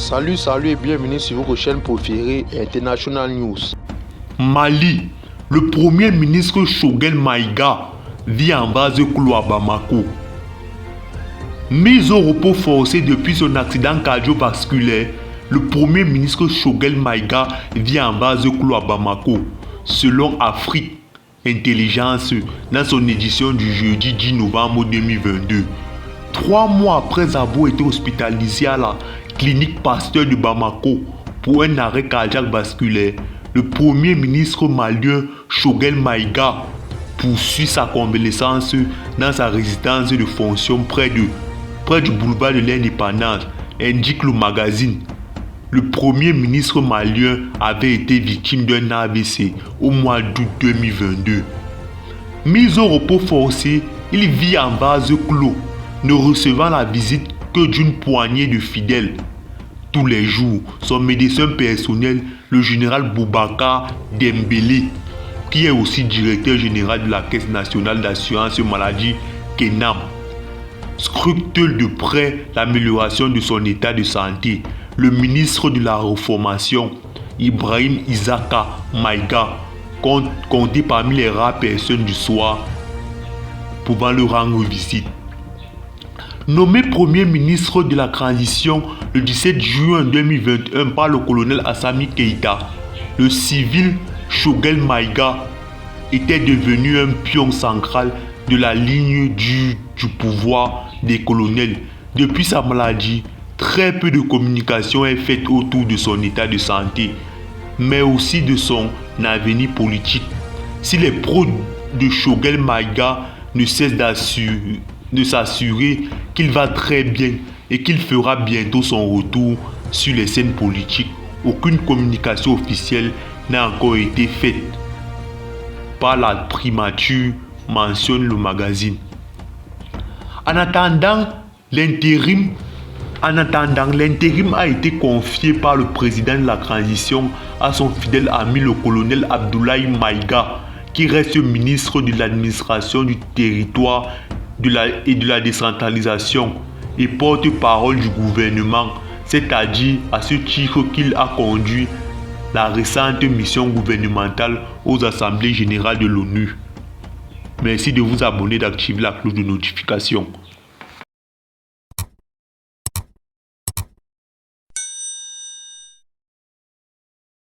Salut et bienvenue sur votre chaîne préférée International News. Mali, le premier ministre Choguel Maïga vit en base clos à Bamako. Mis au repos forcé depuis son accident cardiovasculaire, le premier ministre Choguel Maïga vit en base clos à Bamako, selon Afrique Intelligence dans son édition du jeudi 10 novembre 2022. 3 mois après avoir été hospitalisé à la clinique Pasteur de Bamako pour un arrêt cardiaque vasculaire, le premier ministre malien Choguel Maïga poursuit sa convalescence dans sa résidence de fonction près du boulevard de l'Indépendance, indique le magazine. Le premier ministre malien avait été victime d'un AVC au mois d'août 2022. Mis au repos forcé, il vit en vase clos, ne recevant la visite que d'une poignée de fidèles. Tous les jours, son médecin personnel, le général Boubacar Dembélé, qui est aussi directeur général de la Caisse nationale d'assurance maladie Kenam, scrute de près l'amélioration de son état de santé. Le ministre de la Reformation, Ibrahim Isaka Maïga, compté parmi les rares personnes du soir pouvant le rendre visite. Nommé premier ministre de la transition le 17 juin 2021 par le colonel Assami Keïta, le civil Choguel Maïga était devenu un pion central de la ligne du pouvoir des colonels. Depuis sa maladie, très peu de communication est faite autour de son état de santé, mais aussi de son avenir politique. Si les pros de Choguel Maïga ne cessent de s'assurer qu'il va très bien et qu'il fera bientôt son retour sur les scènes politiques, aucune communication officielle n'a encore été faite par la primature, mentionne le magazine. En attendant, l'intérim a été confié par le président de la transition à son fidèle ami le colonel Abdoulaye Maïga, qui reste ministre de l'administration du territoire et de la décentralisation et porte-parole du gouvernement, c'est-à-dire à ce titre qu'il a conduit la récente mission gouvernementale aux assemblées générales de l'ONU. Merci de vous abonner et d'activer la cloche de notification.